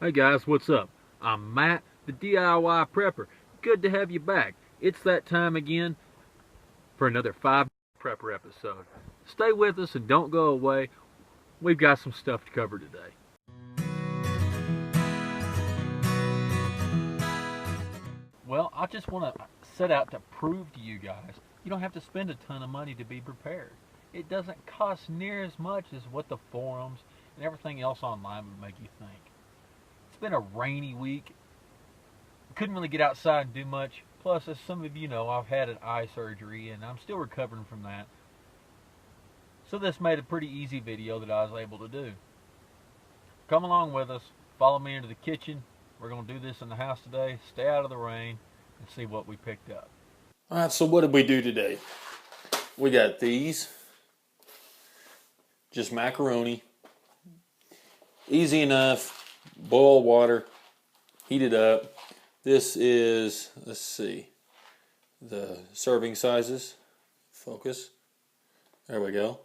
Hey guys, what's up? I'm Matt, the DIY Prepper. Good to have you back. It's that time again for another 5 Prepper episode. Stay with us and don't go away. We've got some stuff to cover today. Well, I just want to set out to prove to you guys you don't have to spend a ton of money to be prepared. It doesn't cost near as much as what the forums and everything else online would make you think. It's been a rainy week. Couldn't really get outside and do much. Plus, as some of you know, I've had an eye surgery and I'm still recovering from that. So this made a pretty easy video that I was able to do. Come along with us. Follow me into the kitchen. We're going to do this in the house today. Stay out of the rain and see what we picked up. Alright, so what did we do today? We got these. Just macaroni. Easy enough. Boil water. Heat it up. This is, let's see, the serving sizes. Focus. There we go.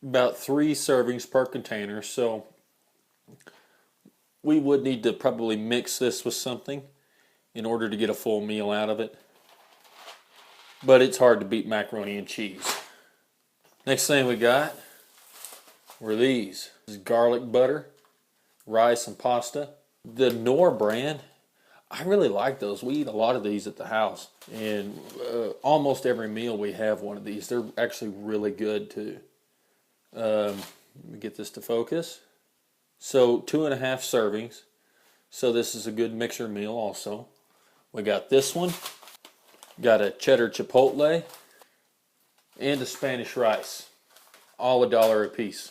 About 3 servings per container, so we would need to probably mix this with something in order to get a full meal out of it. But it's hard to beat macaroni and cheese. Next thing we got were these. This is garlic butter, rice and pasta. The Knorr brand, I really like those. We eat a lot of these at the house. And almost every meal we have one of these. They're actually really good too. Let me get this to focus. So 2.5 servings. So this is a good mixer meal also. We got this one. Got a cheddar chipotle. And a Spanish rice. All $1 a piece.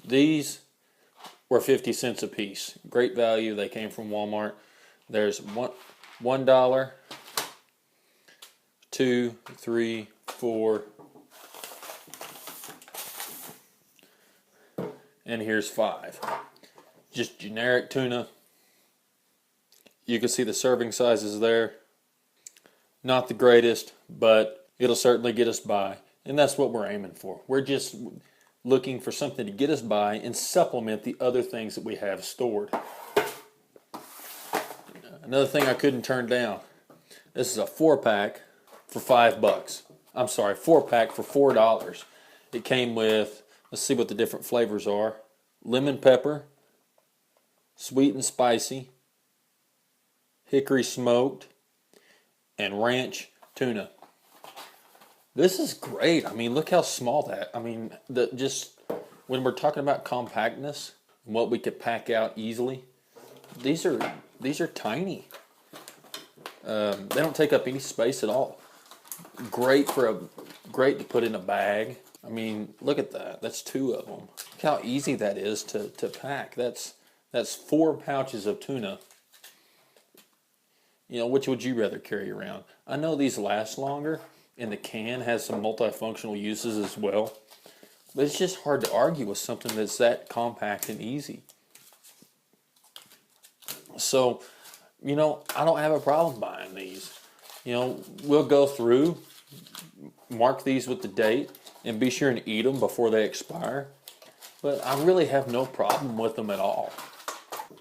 These were 50 cents a piece. Great value. They came from Walmart. There's $1, $2, $3, $4, and here's $5. Just generic tuna. You can see the serving sizes there. Not the greatest, but it'll certainly get us by. And that's what we're aiming for. We're just looking for something to get us by and supplement the other things that we have stored. Another thing I couldn't turn down. This is a 4-pack for $5. I'm sorry, 4-pack for $4. It came with, let's see what the different flavors are. Lemon pepper, sweet and spicy, hickory smoked, and ranch tuna. This is great. I mean, look how small that. I mean, just when we're talking about compactness and what we could pack out easily, these are tiny. They don't take up any space at all. Great to put in a bag. I mean, look at that. That's 2 of them. Look how easy that is to pack. That's 4 pouches of tuna. You know, which would you rather carry around? I know these last longer, and the can has some multifunctional uses as well. But it's just hard to argue with something that's that compact and easy. So, you know, I don't have a problem buying these. You know, we'll go through, mark these with the date, and be sure and eat them before they expire. But I really have no problem with them at all.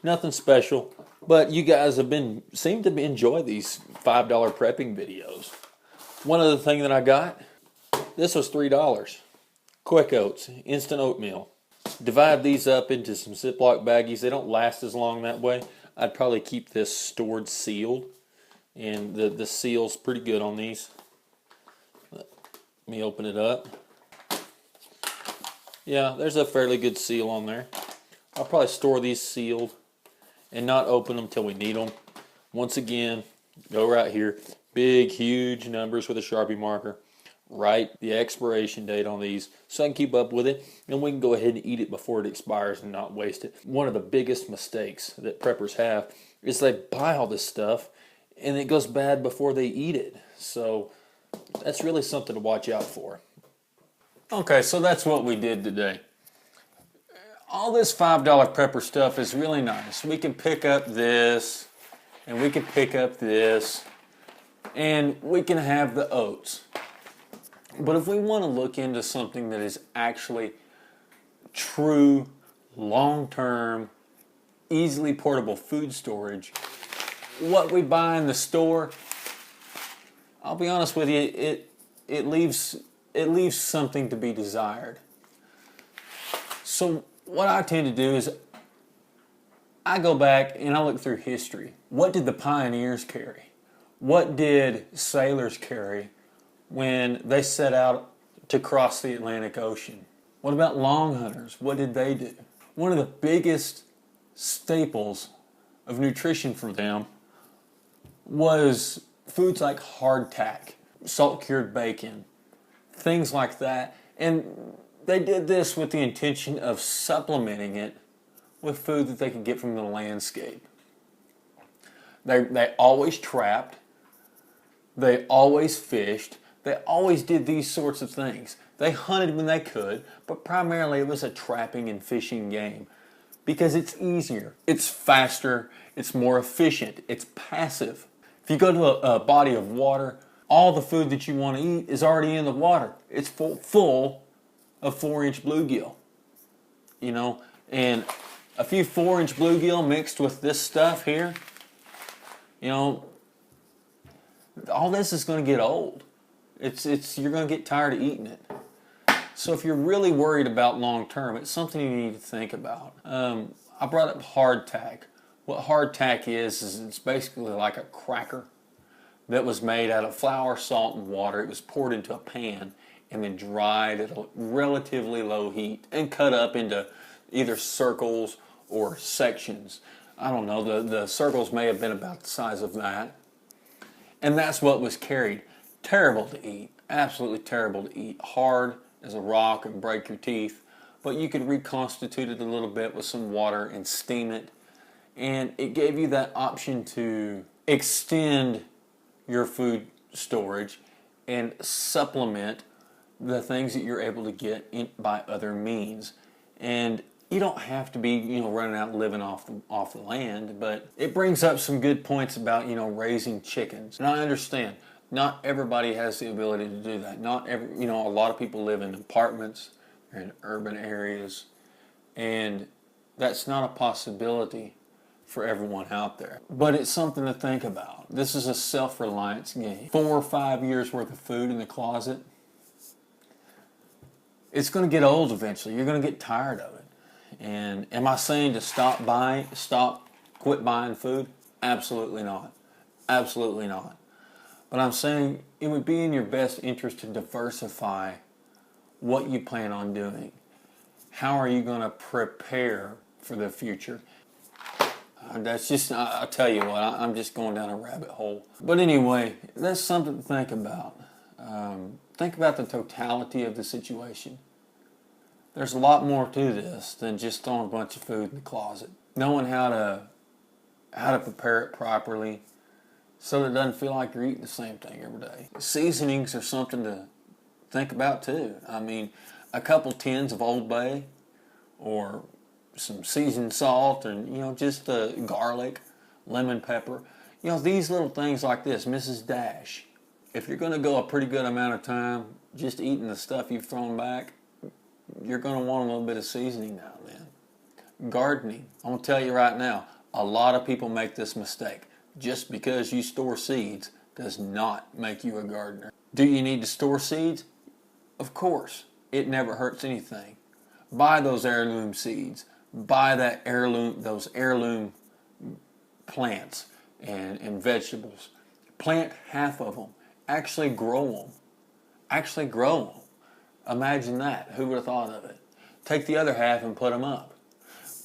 Nothing special, but you guys seem to enjoy these $5 prepping videos. One other thing that I got, this was $3. Quick Oats, instant oatmeal. Divide these up into some Ziploc baggies. They don't last as long that way. I'd probably keep this stored sealed, and the seal's pretty good on these. Let me open it up. Yeah, there's a fairly good seal on there. I'll probably store these sealed and not open them till we need them. Once again, go right here. Big, huge numbers with a Sharpie marker. Write the expiration date on these so I can keep up with it, and we can go ahead and eat it before it expires and not waste it. One of the biggest mistakes that preppers have is they buy all this stuff and it goes bad before they eat it. So that's really something to watch out for. Okay, so that's what we did today. All this $5 prepper stuff is really nice. We can pick up this, and we can pick up this, and we can have the oats. But if we want to look into something that is actually true, long-term, easily portable food storage. What we buy in the store, I'll be honest with you, it leaves something to be desired. So what I tend to do is I go back and I look through history. What did the pioneers carry? What did sailors carry when they set out to cross the Atlantic Ocean? What about long hunters? What did they do? One of the biggest staples of nutrition for them was foods like hardtack, salt-cured bacon, things like that. And they did this with the intention of supplementing it with food that they could get from the landscape. They always trapped. They always fished. They always did these sorts of things. They hunted when they could, but primarily it was a trapping and fishing game because it's easier, it's faster, it's more efficient, it's passive. If you go to a body of water, all the food that you want to eat is already in the water. It's full of 4-inch bluegill, you know, and a few 4-inch bluegill mixed with this stuff here, you know, all this is going to get old. You're going to get tired of eating it. So if you're really worried about long term, it's something you need to think about. I brought up hardtack. What hardtack is it's basically like a cracker that was made out of flour, salt, and water. It was poured into a pan and then dried at a relatively low heat and cut up into either circles or sections. I don't know, the circles may have been about the size of that. And that's what was carried. Terrible to eat, absolutely terrible to eat. Hard as a rock and break your teeth. But you could reconstitute it a little bit with some water and steam it. And it gave you that option to extend your food storage and supplement the things that you're able to get by other means. And you don't have to be, running out and living off the land, but it brings up some good points about, raising chickens. And I understand not everybody has the ability to do that. Not every, a lot of people live in apartments or in urban areas, and that's not a possibility for everyone out there. But it's something to think about. This is a self-reliance game. 4 or 5 years worth of food in the closet, it's going to get old eventually. You're going to get tired of it. And am I saying to quit buying food? Absolutely not. Absolutely not. But I'm saying it would be in your best interest to diversify what you plan on doing. How are you going to prepare for the future? That's just, I'll tell you what, I'm just going down a rabbit hole. But anyway, that's something to think about. Think about the totality of the situation. There's a lot more to this than just throwing a bunch of food in the closet. Knowing how to prepare it properly so that it doesn't feel like you're eating the same thing every day. Seasonings are something to think about too. I mean, a couple tins of Old Bay or some seasoned salt and, just garlic, lemon pepper. These little things like this, Mrs. Dash. If you're going to go a pretty good amount of time just eating the stuff you've thrown back, you're going to want a little bit of seasoning now and then. Gardening. I'm going to tell you right now, a lot of people make this mistake. Just because you store seeds does not make you a gardener. Do you need to store seeds? Of course. It never hurts anything. Buy those heirloom seeds. Buy those heirloom plants and vegetables. Plant half of them. Actually grow them. Imagine that. Who would have thought of it? Take the other half and put them up.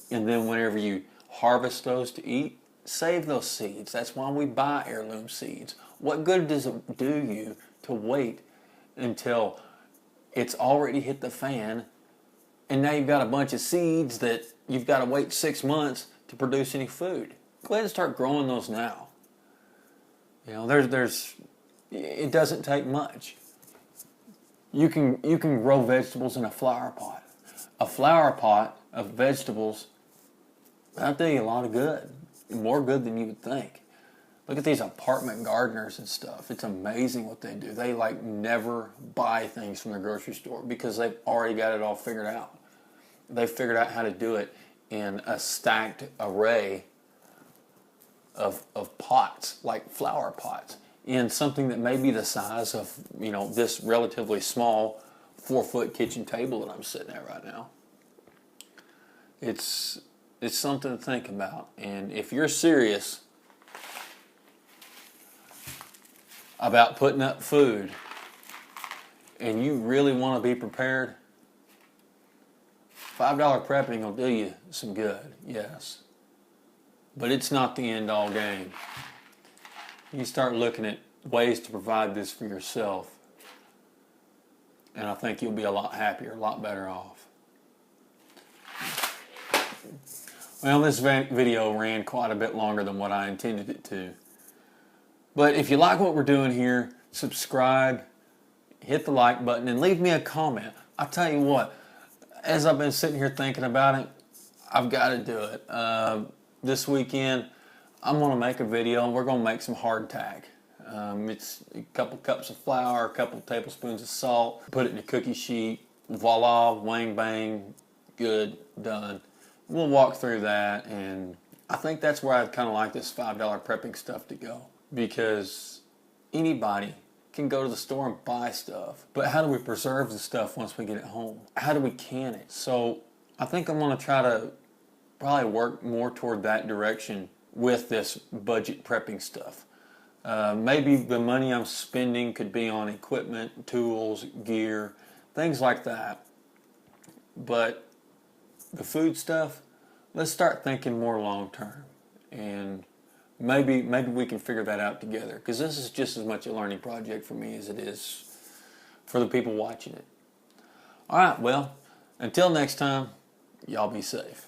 And then whenever you harvest those to eat, save those seeds. That's why we buy heirloom seeds. What good does it do you to wait until it's already hit the fan and now you've got a bunch of seeds that you've got to wait 6 months to produce any food? Go ahead and start growing those now. It doesn't take much. You can grow vegetables in a flower pot. A flower pot of vegetables, that'll do you a lot of good. More good than you would think. Look at these apartment gardeners and stuff. It's amazing what they do. They never buy things from the grocery store because they've already got it all figured out. they figured out how to do it in a stacked array of pots, like flower pots, in something that may be the size of, you know, this relatively small 4-foot kitchen table that I'm sitting at right now. It's something to think about. And if you're serious about putting up food and you really want to be prepared, $5 prepping will do you some good, yes. But it's not the end all game. You start looking at ways to provide this for yourself, and I think you'll be a lot happier, a lot better off. Well, this video ran quite a bit longer than what I intended it to. But if you like what we're doing here, subscribe, hit the like button, and leave me a comment. I'll tell you what, as I've been sitting here thinking about it, I've got to do it. This weekend, I'm going to make a video, and we're going to make some hardtack. It's a couple cups of flour, a couple tablespoons of salt, put it in a cookie sheet, voila, wang bang, good, done. We'll walk through that, and I think that's where I'd kind of like this $5 prepping stuff to go, because anybody can go to the store and buy stuff, but how do we preserve the stuff once we get it home? How do we can it? So I think I'm going to try to probably work more toward that direction with this budget prepping stuff. Maybe the money I'm spending could be on equipment, tools, gear, things like that. But the food stuff, let's start thinking more long term, and maybe we can figure that out together, because this is just as much a learning project for me as it is for the people watching it. All right, well, until next time, y'all be safe.